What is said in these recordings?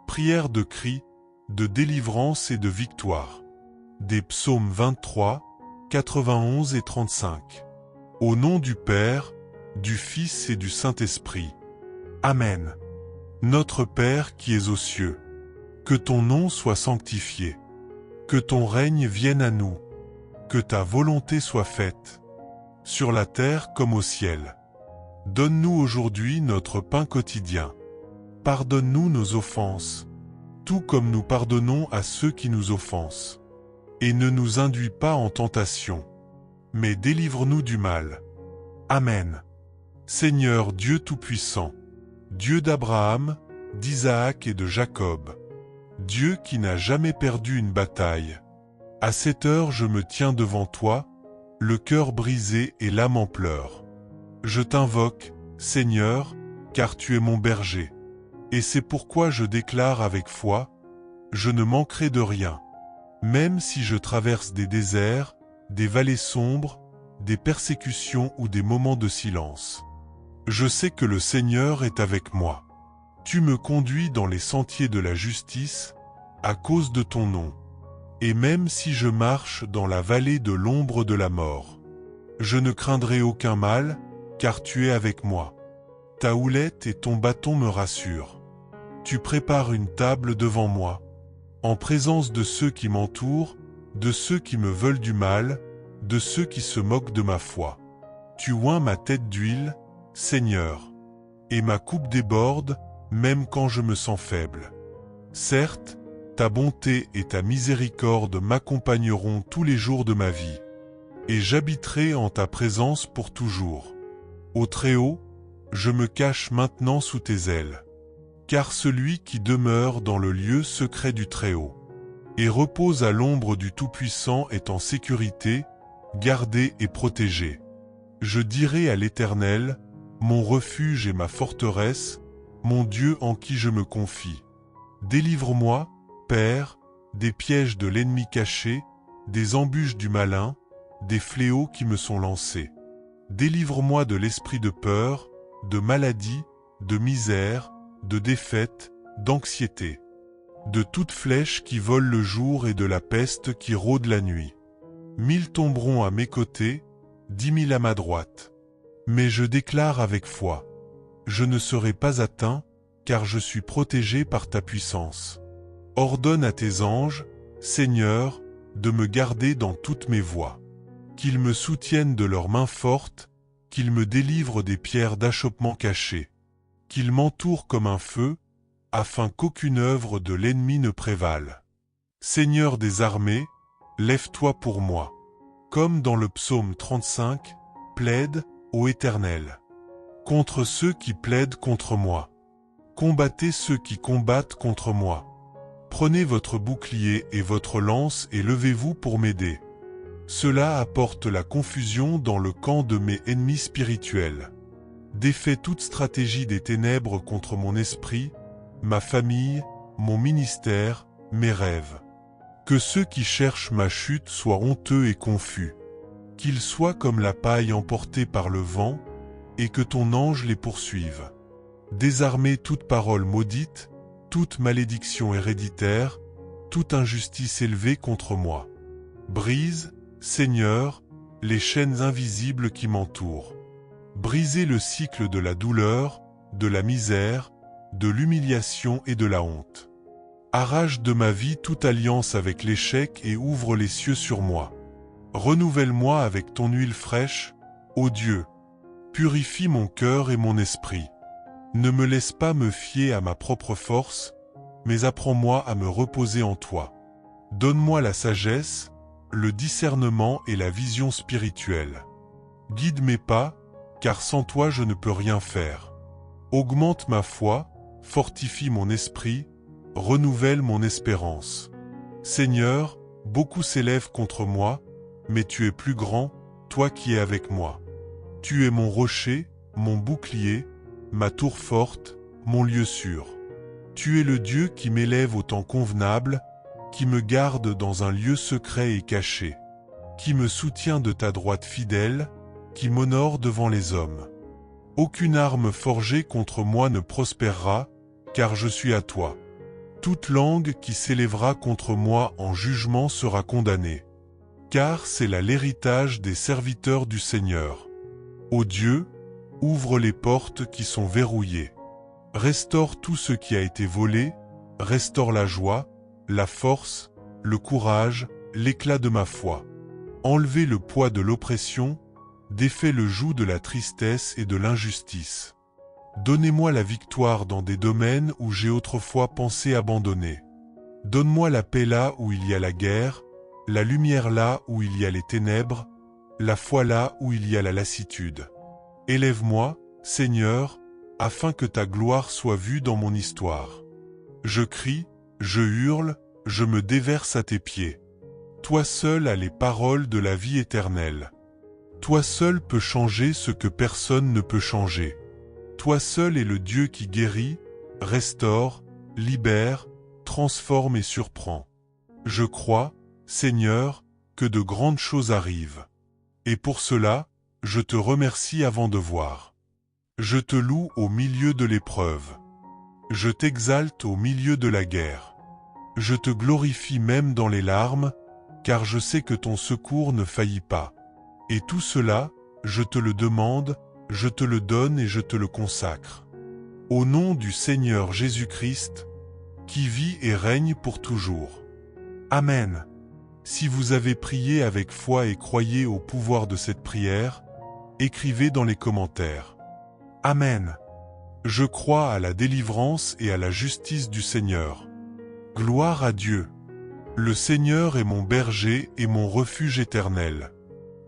Prière de cri, de délivrance et de victoire. Des psaumes 23, 91 et 35. Au nom du Père, du Fils et du Saint-Esprit. Amen. Notre Père qui es aux cieux, que ton nom soit sanctifié, que ton règne vienne à nous, que ta volonté soit faite, sur la terre comme au ciel. Donne-nous aujourd'hui notre pain quotidien. Pardonne-nous nos offenses, tout comme nous pardonnons à ceux qui nous offensent. Et ne nous induis pas en tentation, mais délivre-nous du mal. Amen. Seigneur Dieu Tout-Puissant, Dieu d'Abraham, d'Isaac et de Jacob, Dieu qui n'a jamais perdu une bataille. À cette heure je me tiens devant toi, le cœur brisé et l'âme en pleurs. Je t'invoque, Seigneur, car tu es mon berger. Et c'est pourquoi je déclare avec foi, je ne manquerai de rien. Même si je traverse des déserts, des vallées sombres, des persécutions ou des moments de silence. Je sais que le Seigneur est avec moi. Tu me conduis dans les sentiers de la justice, à cause de ton nom. Et même si je marche dans la vallée de l'ombre de la mort, je ne craindrai aucun mal, car tu es avec moi. Ta houlette et ton bâton me rassurent. Tu prépares une table devant moi, en présence de ceux qui m'entourent, de ceux qui me veulent du mal, de ceux qui se moquent de ma foi. Tu oins ma tête d'huile, Seigneur, et ma coupe déborde, même quand je me sens faible. Certes, ta bonté et ta miséricorde m'accompagneront tous les jours de ma vie, et j'habiterai en ta présence pour toujours. Ô Très-Haut, je me cache maintenant sous tes ailes. Car celui qui demeure dans le lieu secret du Très-Haut et repose à l'ombre du Tout-Puissant est en sécurité, gardé et protégé. Je dirai à l'Éternel, mon refuge et ma forteresse, mon Dieu en qui je me confie. Délivre-moi, Père, des pièges de l'ennemi caché, des embûches du malin, des fléaux qui me sont lancés. Délivre-moi de l'esprit de peur, de maladie, de misère, de défaite, d'anxiété, de toute flèche qui vole le jour et de la peste qui rôde la nuit. 1000 tomberont à mes côtés, 10 000 à ma droite. Mais je déclare avec foi, je ne serai pas atteint, car je suis protégé par ta puissance. Ordonne à tes anges, Seigneur, de me garder dans toutes mes voies. Qu'ils me soutiennent de leurs mains fortes, qu'ils me délivrent des pierres d'achoppement cachées. Qu'il m'entoure comme un feu, afin qu'aucune œuvre de l'ennemi ne prévale. Seigneur des armées, lève-toi pour moi. Comme dans le psaume 35, plaide, ô Éternel, contre ceux qui plaident contre moi. Combattez ceux qui combattent contre moi. Prenez votre bouclier et votre lance et levez-vous pour m'aider. Cela apporte la confusion dans le camp de mes ennemis spirituels. Défais toute stratégie des ténèbres contre mon esprit, ma famille, mon ministère, mes rêves. Que ceux qui cherchent ma chute soient honteux et confus. Qu'ils soient comme la paille emportée par le vent, et que ton ange les poursuive. Désarmez toute parole maudite, toute malédiction héréditaire, toute injustice élevée contre moi. Brise, Seigneur, les chaînes invisibles qui m'entourent. Brisez le cycle de la douleur, de la misère, de l'humiliation et de la honte. Arrache de ma vie toute alliance avec l'échec et ouvre les cieux sur moi. Renouvelle-moi avec ton huile fraîche, ô Dieu. Purifie mon cœur et mon esprit. Ne me laisse pas me fier à ma propre force, mais apprends-moi à me reposer en toi. Donne-moi la sagesse, le discernement et la vision spirituelle. Guide mes pas, car sans toi je ne peux rien faire. Augmente ma foi, fortifie mon esprit, renouvelle mon espérance. Seigneur, beaucoup s'élèvent contre moi, mais tu es plus grand, toi qui es avec moi. Tu es mon rocher, mon bouclier, ma tour forte, mon lieu sûr. Tu es le Dieu qui m'élève au temps convenable, qui me garde dans un lieu secret et caché, qui me soutient de ta droite fidèle, qui m'honore devant les hommes. Aucune arme forgée contre moi ne prospérera, car je suis à toi. Toute langue qui s'élèvera contre moi en jugement sera condamnée. Car c'est là l'héritage des serviteurs du Seigneur. Ô Dieu, ouvre les portes qui sont verrouillées. Restaure tout ce qui a été volé, restaure la joie, la force, le courage, l'éclat de ma foi. Enlevez le poids de l'oppression, défais le joug de la tristesse et de l'injustice. Donnez-moi la victoire dans des domaines où j'ai autrefois pensé abandonner. Donne-moi la paix là où il y a la guerre, la lumière là où il y a les ténèbres, la foi là où il y a la lassitude. Élève-moi, Seigneur, afin que ta gloire soit vue dans mon histoire. Je crie, je hurle, je me déverse à tes pieds. Toi seul as les paroles de la vie éternelle. Toi seul peux changer ce que personne ne peut changer. Toi seul es le Dieu qui guérit, restaure, libère, transforme et surprend. Je crois, Seigneur, que de grandes choses arrivent. Et pour cela, je te remercie avant de voir. Je te loue au milieu de l'épreuve. Je t'exalte au milieu de la guerre. Je te glorifie même dans les larmes, car je sais que ton secours ne faillit pas. Et tout cela, je te le demande, je te le donne et je te le consacre. Au nom du Seigneur Jésus-Christ, qui vit et règne pour toujours. Amen. Si vous avez prié avec foi et croyez au pouvoir de cette prière, écrivez dans les commentaires. Amen. Je crois à la délivrance et à la justice du Seigneur. Gloire à Dieu. Le Seigneur est mon berger et mon refuge éternel.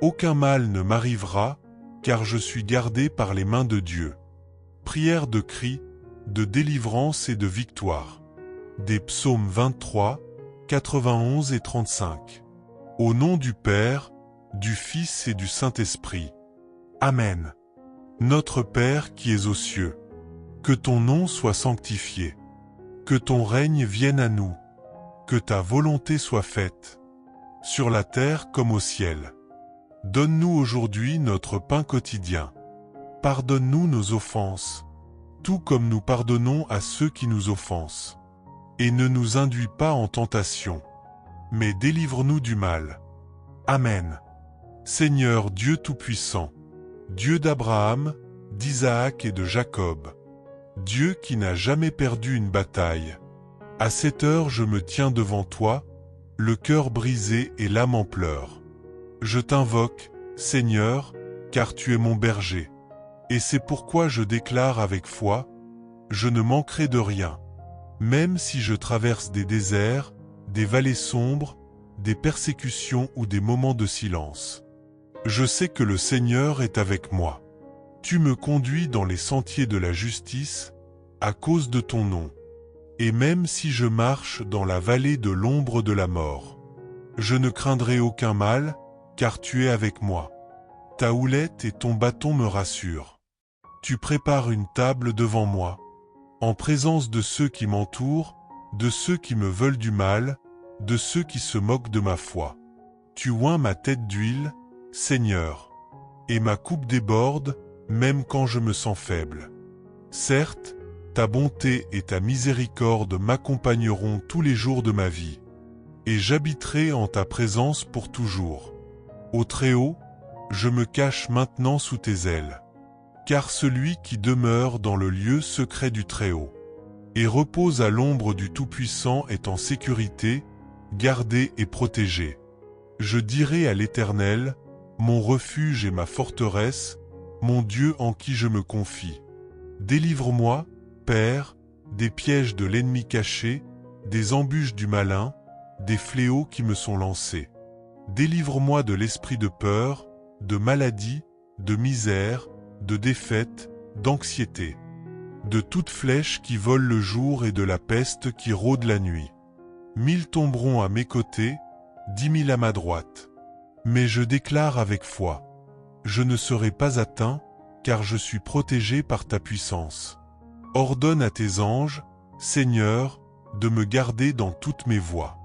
Aucun mal ne m'arrivera, car je suis gardé par les mains de Dieu. Prière de cri, de délivrance et de victoire. Des psaumes 23, 91 et 35. Au nom du Père, du Fils et du Saint-Esprit. Amen. Notre Père qui es aux cieux, que ton nom soit sanctifié. Que ton règne vienne à nous. Que ta volonté soit faite, sur la terre comme au ciel. Donne-nous aujourd'hui notre pain quotidien. Pardonne-nous nos offenses, tout comme nous pardonnons à ceux qui nous offensent. Et ne nous induis pas en tentation, mais délivre-nous du mal. Amen. Seigneur Dieu Tout-Puissant, Dieu d'Abraham, d'Isaac et de Jacob, Dieu qui n'a jamais perdu une bataille. À cette heure je me tiens devant toi, le cœur brisé et l'âme en pleurs. Je t'invoque, Seigneur, car tu es mon berger. Et c'est pourquoi je déclare avec foi, je ne manquerai de rien. Même si je traverse des déserts, des vallées sombres, des persécutions ou des moments de silence. Je sais que le Seigneur est avec moi. Tu me conduis dans les sentiers de la justice, à cause de ton nom. Et même si je marche dans la vallée de l'ombre de la mort, je ne craindrai aucun mal, car tu es avec moi. Ta houlette et ton bâton me rassurent. Tu prépares une table devant moi, en présence de ceux qui m'entourent, de ceux qui me veulent du mal, de ceux qui se moquent de ma foi. Tu oins ma tête d'huile, Seigneur, et ma coupe déborde, même quand je me sens faible. Certes, ta bonté et ta miséricorde m'accompagneront tous les jours de ma vie, et j'habiterai en ta présence pour toujours. Ô Très-Haut, je me cache maintenant sous tes ailes, car celui qui demeure dans le lieu secret du Très-Haut, et repose à l'ombre du Tout-Puissant est en sécurité, gardé et protégé. Je dirai à l'Éternel, mon refuge et ma forteresse, mon Dieu en qui je me confie. Délivre-moi, Père, des pièges de l'ennemi caché, des embûches du malin, des fléaux qui me sont lancés. Délivre-moi de l'esprit de peur, de maladie, de misère, de défaite, d'anxiété, de toute flèche qui vole le jour et de la peste qui rôde la nuit. 1000 tomberont à mes côtés, 10 000 à ma droite. Mais je déclare avec foi, je ne serai pas atteint, car je suis protégé par ta puissance. Ordonne à tes anges, Seigneur, de me garder dans toutes mes voies.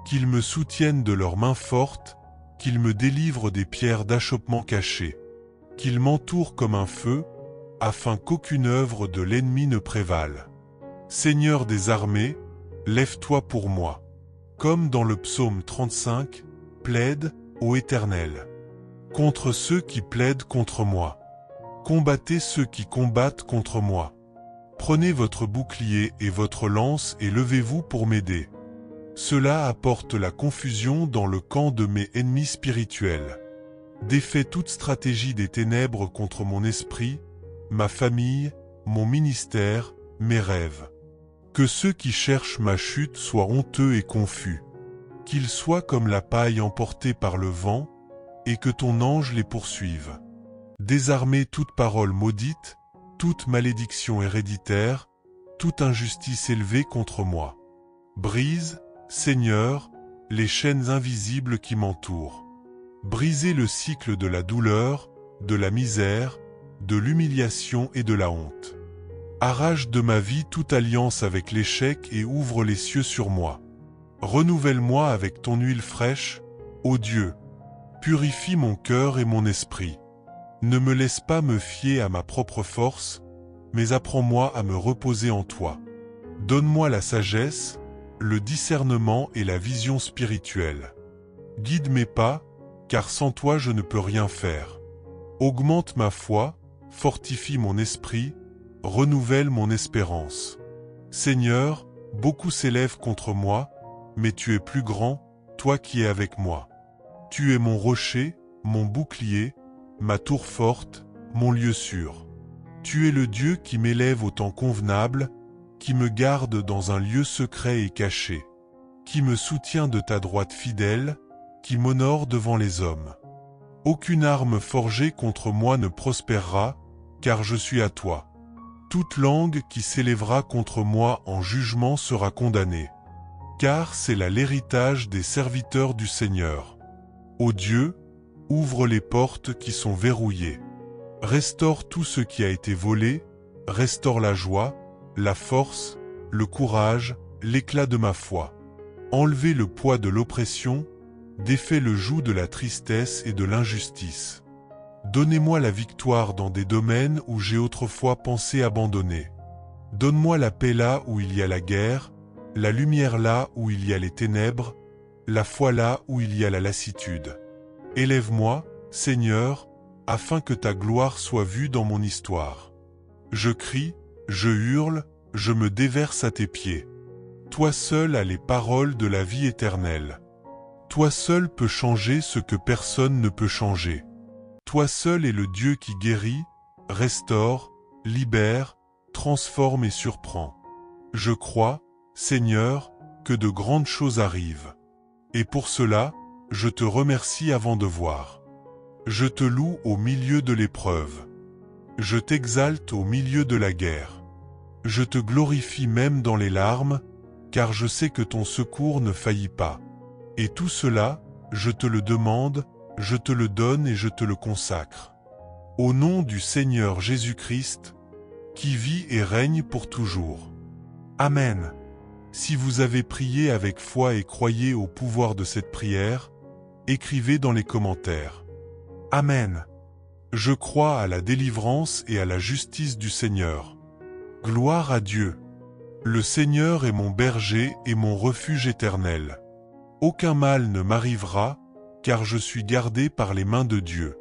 Qu'ils me soutiennent de leurs mains fortes, qu'ils me délivrent des pierres d'achoppement cachées. Qu'ils m'entourent comme un feu, afin qu'aucune œuvre de l'ennemi ne prévale. Seigneur des armées, lève-toi pour moi. Comme dans le psaume 35, plaide, ô Éternel, contre ceux qui plaident contre moi. Combattez ceux qui combattent contre moi. Prenez votre bouclier et votre lance et levez-vous pour m'aider. Cela apporte la confusion dans le camp de mes ennemis spirituels. Défais toute stratégie des ténèbres contre mon esprit, ma famille, mon ministère, mes rêves. Que ceux qui cherchent ma chute soient honteux et confus. Qu'ils soient comme la paille emportée par le vent, et que ton ange les poursuive. Désarmez toute parole maudite, toute malédiction héréditaire, toute injustice élevée contre moi. Brise, Seigneur, les chaînes invisibles qui m'entourent. Brisez le cycle de la douleur, de la misère, de l'humiliation et de la honte. Arrache de ma vie toute alliance avec l'échec et ouvre les cieux sur moi. Renouvelle-moi avec ton huile fraîche, ô Dieu. Purifie mon cœur et mon esprit. Ne me laisse pas me fier à ma propre force, mais apprends-moi à me reposer en toi. Donne-moi la sagesse, le discernement et la vision spirituelle. Guide mes pas, car sans toi je ne peux rien faire. Augmente ma foi, fortifie mon esprit, renouvelle mon espérance. Seigneur, beaucoup s'élèvent contre moi, mais tu es plus grand, toi qui es avec moi. Tu es mon rocher, mon bouclier, ma tour forte, mon lieu sûr. Tu es le Dieu qui m'élève au temps convenable, qui me garde dans un lieu secret et caché, qui me soutient de ta droite fidèle, qui m'honore devant les hommes. Aucune arme forgée contre moi ne prospérera, car je suis à toi. Toute langue qui s'élèvera contre moi en jugement sera condamnée. Car c'est là l'héritage des serviteurs du Seigneur. Ô Dieu, ouvre les portes qui sont verrouillées. Restaure tout ce qui a été volé, restaure la joie, la force, le courage, l'éclat de ma foi. Enlevez le poids de l'oppression, défais le joug de la tristesse et de l'injustice. Donnez-moi la victoire dans des domaines où j'ai autrefois pensé abandonner. Donne-moi la paix là où il y a la guerre, la lumière là où il y a les ténèbres, la foi là où il y a la lassitude. Élève-moi, Seigneur, afin que ta gloire soit vue dans mon histoire. Je crie, je hurle, je me déverse à tes pieds. Toi seul as les paroles de la vie éternelle. Toi seul peux changer ce que personne ne peut changer. Toi seul es le Dieu qui guérit, restaure, libère, transforme et surprend. Je crois, Seigneur, que de grandes choses arrivent. Et pour cela, je te remercie avant de voir. Je te loue au milieu de l'épreuve. Je t'exalte au milieu de la guerre. Je te glorifie même dans les larmes, car je sais que ton secours ne faillit pas. Et tout cela, je te le demande, je te le donne et je te le consacre. Au nom du Seigneur Jésus-Christ, qui vit et règne pour toujours. Amen. Si vous avez prié avec foi et croyez au pouvoir de cette prière, écrivez dans les commentaires. Amen. Je crois à la délivrance et à la justice du Seigneur. Gloire à Dieu. Le Seigneur est mon berger et mon refuge éternel. Aucun mal ne m'arrivera, car je suis gardé par les mains de Dieu.